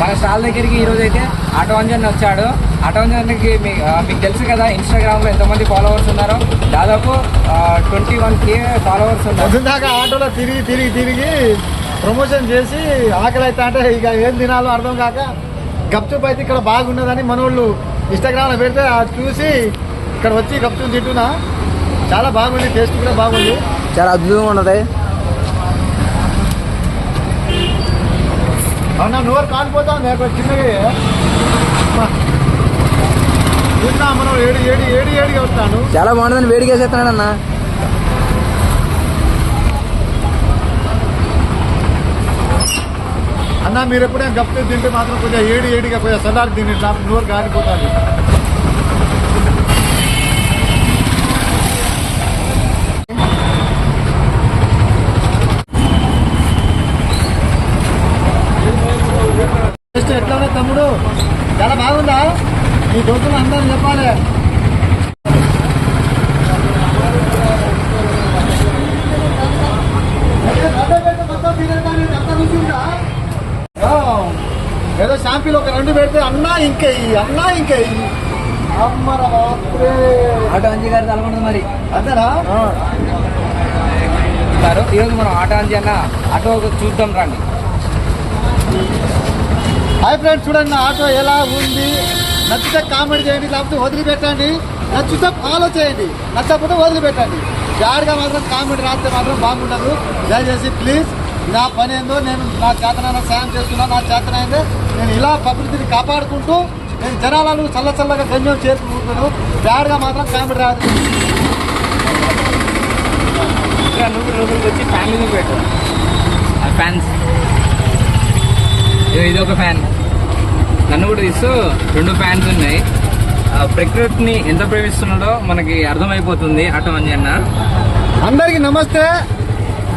మన స్టాల్ దగ్గరికి ఈరోజు అయితే ఆటో అంజన్ వచ్చాడు. ఆటో అంజన్కి మీకు తెలుసు కదా, ఇన్స్టాగ్రామ్లో ఎంతమంది ఫాలోవర్స్ ఉన్నారో, దాదాపు 21K ఫాలోవర్స్ ఉన్నారు. పొద్దుదాకా ఆటోలో తిరిగి ప్రమోషన్ చేసి ఆకలి అయితే అంటే ఇక ఏం తినాలో అర్థం కాక గప్చుప్ అయితే ఇక్కడ బాగున్నదని మనోళ్ళు ఇన్స్టాగ్రామ్లో పెడితే అది చూసి ఇక్కడ వచ్చి గప్చుప్ తింటున్నా. చాలా బాగుంది, టేస్ట్ కూడా బాగుంది, చాలా అద్భుతంగా ఉన్నది. అవునా, నోరు కాలిపోతా ఉంది చిన్నగా తిన్నా. మనం ఏడిగా వస్తాను. చాలా బాగుంటుందని వేడిగా చేస్తున్నాడు అన్న. అన్న మీరు ఎప్పుడైనా గప్చుప్ తింటే మాత్రం కొంచెం ఏడిగా కొంచెం సలాడ్ తిని నోరు కాలిపోతుంది. ఎట్లా ఉన్నాయి తమ్ముడు? చాలా బాగుందా? ఈ దోస్తులు అందరూ చెప్పాలి. ఏదో షాంపీలు ఒక 2 పెడితే అన్నా ఇంకెయ్యి అమ్మరా ఆటో అంజీ గారు తలకొండదు మరి అంతేనా? ఈరోజు మనం ఆటో అంజీ అన్న ఆటో చూద్దాం రండి. హాయ్ ఫ్రెండ్స్, చూడండి నా ఆటో ఎలా ఉంది. నచ్చితే కామెంట్ చేయండి, లేకపోతే వదిలిపెట్టండి. నచ్చితే ఫాలో చేయండి, నచ్చకపోతే వదిలిపెట్టండి. జాగ్రత్తగా మాత్రం కామెంట్ రాస్తే మాత్రం బాగుండదు. దయచేసి ప్లీజ్, నా పని ఏందో నేను నా చేతనైనా సాయం చేస్తున్నా. నా చేతనైందే నేను ఇలా ప్రకృతిని కాపాడుకుంటూ నేను జనాలను చల్లగా గంజం చేసుకుంటున్నాను. జాగ్రత్తగా మాత్రం కామెంట్ రాదు. నువ్వు వచ్చి ఫ్యాన్లు పెట్టు. ఫ్యాన్స్ ఇది ఒక ఫ్యాన్, నన్ను కూడా తీస్తూ 2 ఫ్యాన్స్ ఉన్నాయి. ప్రకృతిని ఎంత ప్రేమిస్తున్నాడో మనకి అర్థమైపోతుంది ఆటో అంజీ అన్న. అందరికీ నమస్తే,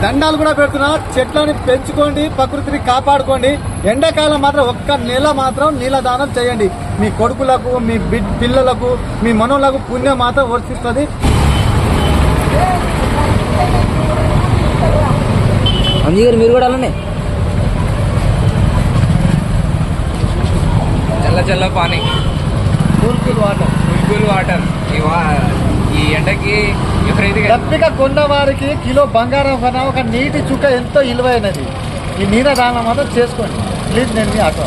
దండాలు కూడా పెడుతున్నా. చెట్లని పెంచుకోండి, ప్రకృతిని కాపాడుకోండి. ఎండాకాలం మాత్రం 1 నెల మాత్రం నీళ్ళదానం చేయండి. మీ కొడుకులకు, మీ పిల్లలకు, మీ మనోళ్ళకు పుణ్యం మాత్రం వర్తిస్తుంది. అంజీ గారు మీరు కూడా అలానే చల్ల పానీ, కూల్ వాటర్. ఈ ఎండకి విపరీతంగా దప్పిక కొన్న వారికి కిలో బంగారం కన్నా ఒక నీటి చుక్క ఎంతో విలువైనది. ఈ నీళ్ళ దానం మాత్రం చేసుకోండి ప్లీజ్. నేను మీ ఆటో